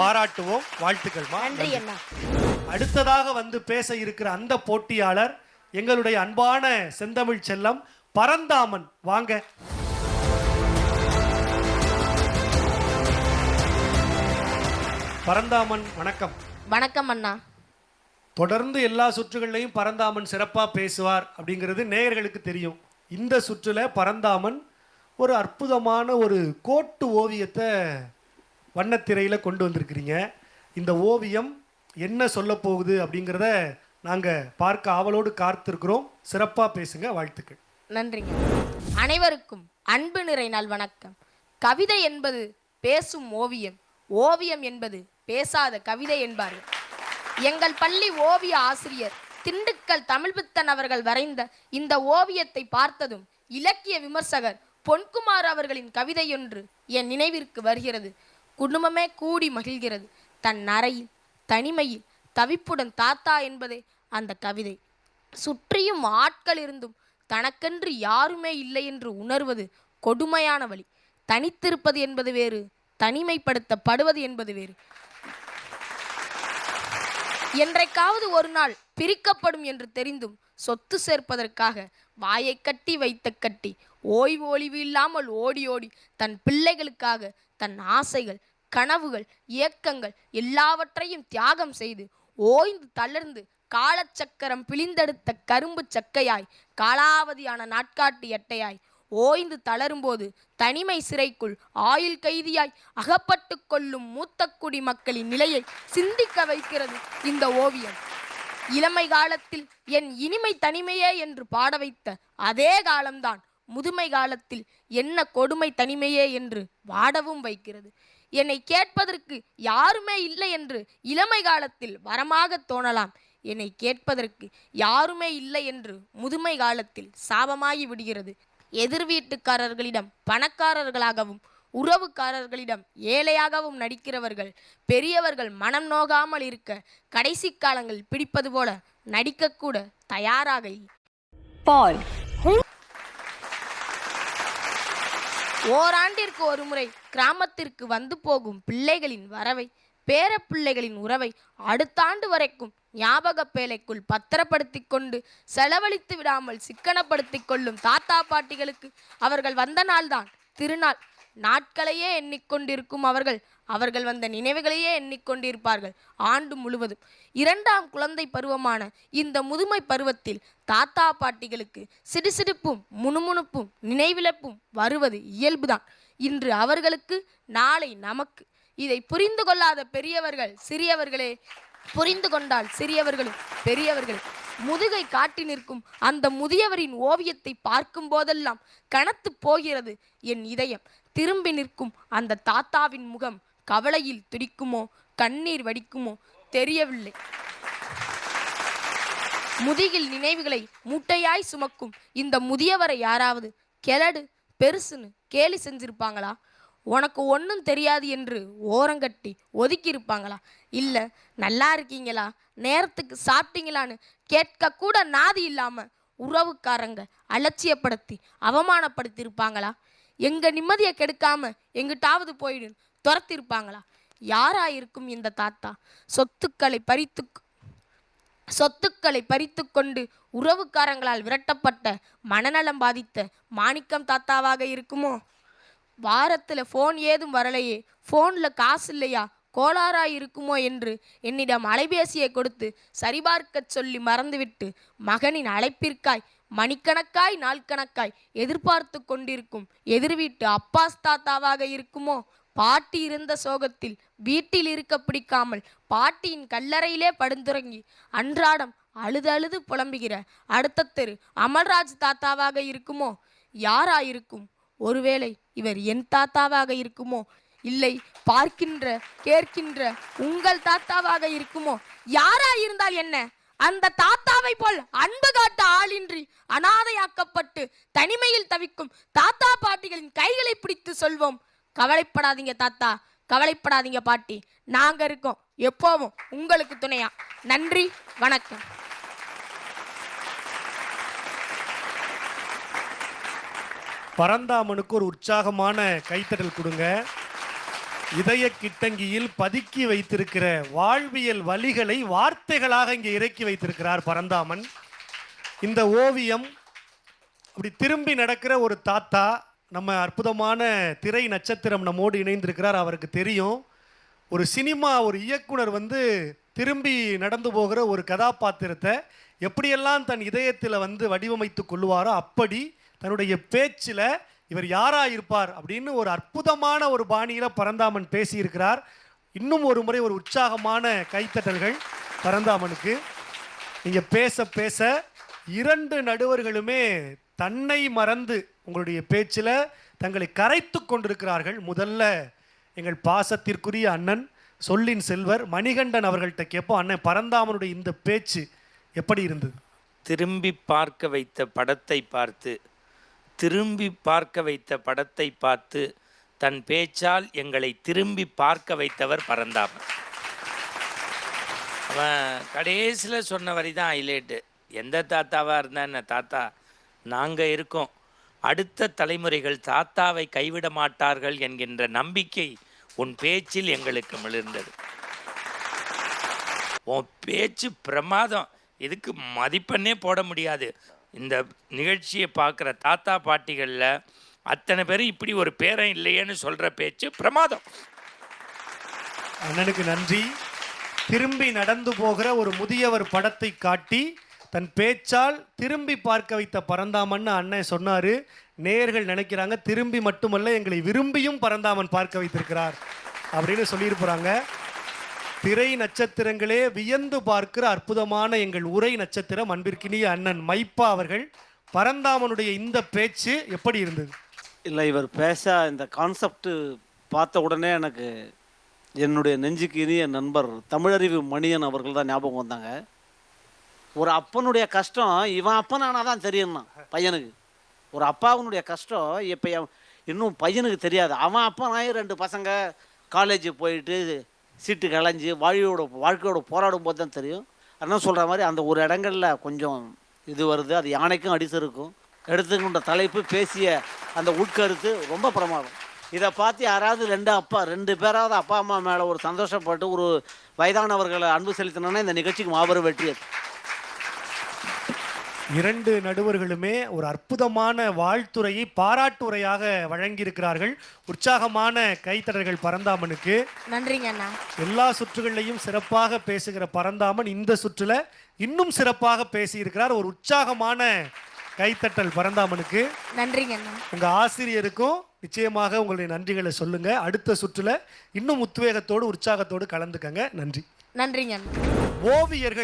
பாராட்டுவோம். வாழ்த்துக்கள்மா. நன்றி அண்ணா. அடுத்ததாக வந்து பேச இருக்கிற அந்த போட்டியாளர் எங்களுடைய அன்பான செந்தமிழ் செல்லம் பரந்தாமன். வாங்க. பரந்தாமன் வணக்கம். வணக்கம் அண்ணா. தொடர்ந்து எல்லா சுற்றுகள்லையும் பரந்தாமன் சிறப்பாக பேசுவார் அப்படிங்கிறது நேயர்களுக்கு தெரியும். இந்த சுற்றுல பரந்தாமன் ஒரு அற்புதமான ஒரு கோட்டு ஓவியத்தை வண்ணத்திரையில் கொண்டு வந்திருக்கிறீங்க. இந்த ஓவியம் என்ன சொல்ல போகுது அப்படிங்கிறத நாங்கள் பார்க்க ஆவலோடு காத்திருக்கிறோம். சிறப்பாக பேசுங்க. வாழ்த்துக்கள். நன்றிங்க. அனைவருக்கும் அன்பு நிறை நாள் வணக்கம். கவிதை என்பது பேசும் ஓவியம், ஓவியம் என்பது பேசாத கவிதை என்பார்கள். எங்கள் பள்ளி ஓவிய ஆசிரியர் திண்டுக்கல் தமிழ்பித்தன் அவர்கள் வரைந்த இந்த ஓவியத்தை பார்த்ததும் இலக்கிய விமர்சகர் பொன்குமார் அவர்களின் கவிதையொன்று என் நினைவிற்கு வருகிறது. குடும்பமே கூடி மகிழ்கிறது, தன் அறையில் தனிமையில் தவிப்புடன் தாத்தா என்பதே அந்த கவிதை. சுற்றியும் ஆட்கள் இருந்தும் தனக்கென்று யாருமே இல்லை என்று உணர்வது கொடுமையான வழி. தனித்திருப்பது என்பது வேறு, தனிமைப்படுத்தப்படுவது என்பது வேறு. என்றைக்காவது ஒரு நாள் பிரிக்கப்படும் என்று தெரிந்தும் சொத்து சேர்ப்பதற்காக வாயை கட்டி வைத்த கட்டி ஓய்வு ஒளிவு இல்லாமல் ஓடி ஓடி தன் பிள்ளைகளுக்காக தன் ஆசைகள், கனவுகள், இயக்கங்கள் எல்லாவற்றையும் தியாகம் செய்து ஓய்ந்து தளர்ந்து காலச்சக்கரம் பிழிந்தெடுத்த கரும்பு சக்கையாய் காலாவதியான நாட்காட்டி எட்டையாய் ஓய்ந்து தளரும்போது தனிமை சிறைக்குள் ஆயுள் கைதியாய் அகப்பட்டு கொள்ளும் மூத்த குடி மக்களின் நிலையை சிந்திக்க வைக்கிறது இந்த ஓவியம். இளமை காலத்தில் என் இனிமை தனிமையே என்று பாட வைத்த அதே காலம்தான் முதுமை காலத்தில் என்ன கொடுமை தனிமையே என்று வாடவும் வைக்கிறது. என்னை கேட்பதற்கு யாருமே இல்லை என்று இளமை காலத்தில் வரமாக தோணலாம். என்னை கேட்பதற்கு யாருமே இல்லை என்று முதுமை காலத்தில் சாபமாகி விடுகிறது. எதிர் வீட்டுக்காரர்களிடம் பணக்காரர்களாகவும் உறவுக்காரர்களிடம் ஏழையாகவும் நடிக்கிறவர்கள் பெரியவர்கள் மனம் நோகாமல் இருக்க கடைசி காலங்கள் பிடிப்பது போல நடிக்கக்கூட தயாராக ஓராண்டிற்கு ஒரு முறை கிராமத்திற்கு வந்து போகும் பிள்ளைகளின் வரவை, பேர பிள்ளைகளின் உறவை அடுத்த ஆண்டு வரைக்கும் ஞாபக பேழைக்குள் பத்திரப்படுத்தி கொண்டு செலவழித்து விடாமல் சிக்கனப்படுத்தி கொள்ளும் தாத்தா பாட்டிகளுக்கு அவர்கள் வந்த நாள்தான் திருநாள். நாட்களையே எண்ணிக்கொண்டிருக்கும் அவர்கள் வந்த நினைவுகளையே எண்ணிக்கொண்டிருப்பார்கள் ஆண்டு முழுவதும். இரண்டாம் குழந்தை பருவமான இந்த முதுமை பருவத்தில் தாத்தா பாட்டிகளுக்கு சிடுசிடுப்பும் முணுமுணுப்பும் நினைவிழப்பும் வருவது இயல்புதான். இன்று அவர்களுக்கு, நாளை நமக்கு. இதை புரிந்து கொள்ளாத பெரியவர்கள் சிறியவர்களே, புரிந்து கொண்டால் சிறியவர்களும் பெரியவர்களே. முதுகை காட்டி நிற்கும் அந்த முதியவரின் ஓவியத்தை பார்க்கும் போதெல்லாம் கனத்து போகிறது என் இதயம். திரும்பி நிற்கும் அந்த தாத்தாவின் முகம் கவலையில் துடிக்குமோ கண்ணீர் வடிக்குமோ தெரியவில்லை. முதுகில் நினைவுகளை மூட்டையாய் சுமக்கும் இந்த முதியவரை யாராவது கெளடு பெருசுன்னு கேலி செஞ்சிருப்பாங்களா? உனக்கு ஒன்றும் தெரியாது என்று ஓரங்கட்டி ஒதுக்கி இருப்பாங்களா? இல்லை நல்லா இருக்கீங்களா, நேரத்துக்கு சாப்பிட்டீங்களான்னு கேட்க கூட நாதி இல்லாமல் உறவுக்காரங்க அலட்சியப்படுத்தி அவமானப்படுத்தி இருப்பாங்களா? எங்கள் நிம்மதியை கெடுக்காம எங்கிட்டாவது போயிடு துரத்திருப்பாங்களா? யாராயிருக்கும் இந்த தாத்தா? சொத்துக்களை பறித்து கொண்டு உறவுக்காரங்களால் விரட்டப்பட்ட மனநலம் பாதித்த மாணிக்கம் தாத்தாவாக இருக்குமோ? வாரத்தில் ஃபோன் ஏதும் வரலையே, ஃபோனில் காசு இல்லையா, கோளாறாய் இருக்குமோ என்று என்னிடம் அலைபேசியை கொடுத்து சரிபார்க்க சொல்லி மறந்துவிட்டு மகனின் அழைப்பிற்காய் மணிக்கணக்காய் நாட்கணக்காய் எதிர்பார்த்து கொண்டிருக்கும் எதிர் வீட்டு அப்பாஸ் தாத்தாவாக இருக்குமோ? பாட்டி இருந்த சோகத்தில் வீட்டில் இருக்க பிடிக்காமல் பாட்டியின் கல்லறையிலே படுந்துறங்கி அன்றாடம் அழுது அழுது புலம்புகிற அடுத்த தெரு அமல்ராஜ் தாத்தாவாக இருக்குமோ? யாராயிருக்கும்? ஒருவேளை இவர் என் தாத்தாவாக இருக்குமோ? இல்லை பார்க்கின்ற கேட்கின்ற உங்கள் தாத்தாவாக இருக்குமோ? யாராயிருந்தால் என்ன, அந்த தாத்தாவை போல் அன்பு காட்ட ஆளின்றி அனாதையாக்கப்பட்டு தனிமையில் தவிக்கும் தாத்தா பாட்டிகளின் கைகளை பிடித்து சொல்வோம், கவலைப்படாதீங்க தாத்தா, கவலைப்படாதீங்க பாட்டி, நாங்க இருக்கோம் எப்போவும் உங்களுக்கு துணையா. நன்றி, வணக்கம். பரந்தாமனுக்கு ஒரு உற்சாகமான கைத்தட்டல் கொடுங்க. இதய கிட்டங்கியில் பதுக்கி வைத்திருக்கிற வாழ்வியல் வலிகளை வார்த்தைகளாக இங்கே இறக்கி வைத்திருக்கிறார் பரந்தாமன். இந்த ஓவியம் அப்படி திரும்பி நடக்கிற ஒரு தாத்தா, நம்ம அற்புதமான திரை நட்சத்திரம் நம்மோடு இணைந்திருக்கிறார். அவருக்கு தெரியும், ஒரு சினிமா ஒரு இயக்குனர் திரும்பி நடந்து போகிற ஒரு கதாபாத்திரத்தை எப்படியெல்லாம் தன் இதயத்தில் வடிவமைத்து கொள்ளுவாரோ அப்படி தன்னுடைய பேச்சில் இவர் யாரா இருப்பார் அப்படின்னு ஒரு அற்புதமான ஒரு பாணியில் பரந்தாமன் பேசியிருக்கிறார். இன்னும் ஒரு முறை ஒரு உற்சாகமான கைத்தட்டல்கள் பரந்தாமனுக்கு. நீங்க பேச பேச இரண்டு நடுவர்களுமே தன்னை மறந்து உங்களுடைய பேச்சில் தங்களை கரைத்து கொண்டிருக்கிறார்கள். முதல்ல எங்கள் பாசத்திற்குரிய அண்ணன் சொல்லின் செல்வர் மணிகண்டன் அவர்கள்ட்ட கேட்போம். அண்ணன், பரந்தாமனுடைய இந்த பேச்சு எப்படி இருந்தது? திரும்பி பார்க்க வைத்த படத்தை பார்த்து, திரும்பி பார்க்க வைத்த படத்தை பார்த்து தன் பேச்சால் எங்களை திரும்பி பார்க்க வைத்தவர் பரந்தாமன். அவன் கடைசியில் சொன்ன வரி தான் ஹைலைட்டு. எந்த தாத்தாவாக இருந்தா என்ன, தாத்தா நாங்கள் இருக்கோம், அடுத்த தலைமுறைகள் தாத்தாவை கைவிட மாட்டார்கள் என்கின்ற நம்பிக்கை உன் பேச்சில் எங்களுக்கு மிளிர்ந்தது. உன் பேச்சு பிரமாதம், இதுக்கு மதிப்பெண்ணே போட முடியாது. இந்த நிகழ்ச்சியை பார்க்குற தாத்தா பாட்டிகளில் அத்தனை பேரும் இப்படி ஒரு பேரன் இல்லையேன்னு சொல்கிற பேச்சு பிரமாதம். அண்ணனுக்கு நன்றி. திரும்பி நடந்து போகிற ஒரு முதியவர் படத்தை காட்டி தன் பேச்சால் திரும்பி பார்க்க வைத்த பரந்தாமன் அண்ணன் சொன்னார். நேயர்கள் நினைக்கிறாங்க திரும்பி மட்டுமல்ல எங்களை விரும்பியும் பரந்தாமன் பார்க்க வைத்திருக்கிறார் அப்படின்னு சொல்லியிருப்பாங்க. திரை நட்சத்திரங்களே வியந்து பார்க்கிற அற்புதமான எங்கள் உரை நட்சத்திரம் அன்பிற்கினிய அண்ணன் மைப்பா அவர்கள், பரந்தாமனுடைய இந்த பேச்சு எப்படி இருந்தது? இல்லை, இவர் பேச இந்த கான்செப்ட் பார்த்த உடனே எனக்கு என்னுடைய நெஞ்சுக்கு இனிய நண்பர் தமிழறிவு மணியன் அவர்கள் தான் ஞாபகம் வந்தாங்க. ஒரு அப்பனுடைய கஷ்டம் இவன் அப்பனானால் தான் தெரியும்னா பையனுக்கு. ஒரு அப்பாவுனுடைய கஷ்டம் இப்போ இன்னும் பையனுக்கு தெரியாது. அவன் அப்பனாகி 2 பசங்க காலேஜ் போயிட்டு சீட்டு களைஞ்சி வாழ்க்கையோட போராடும் போது தான் தெரியும். என்ன சொல்கிற மாதிரி அந்த ஒரு இடங்களில் கொஞ்சம் இது வருது. அது யானைக்கும் அடிசருக்கும் எடுத்துக்கின்ற தலைப்பு பேசிய அந்த உட்கருத்து ரொம்ப பிரமாதம். இதை பார்த்து யாராவது 2 பேராவது அப்பா அம்மா மேலே ஒரு சந்தோஷப்பட்டு ஒரு வயதானவர்களை அன்பு செலுத்தினோன்னா இந்த நிகழ்ச்சிக்கு மாபெரும் வெற்றி. இரண்டு நடுவர்களுமே ஒரு அற்புதமான வாழ்த்துறையை பாராட்டுரையாக வழங்கியிருக்கிறார்கள். உற்சாகமான கைத்தடல்கள் பரந்தாமனுக்கு. நன்றிங்க அண்ணா. எல்லா சுற்றுகளிலையும் சிறப்பாக பேசுகிற பரந்தாமன் இந்த சுற்றுல இன்னும் சிறப்பாக பேசியிருக்கிறார். ஒரு உற்சாகமான கைத்தட்டல் பரந்தாமனுக்கு. நன்றிங்க அண்ணா. உங்க ஆசிரியருக்கும் நிச்சயமாக உங்களுடைய நன்றிகளை சொல்லுங்க. அடுத்த சுற்றுல இன்னும் உத்வேகத்தோடு உற்சாகத்தோடு கலந்துக்கங்க. நன்றி. நன்றிங்க அண்ணா. ஓவியர்கள்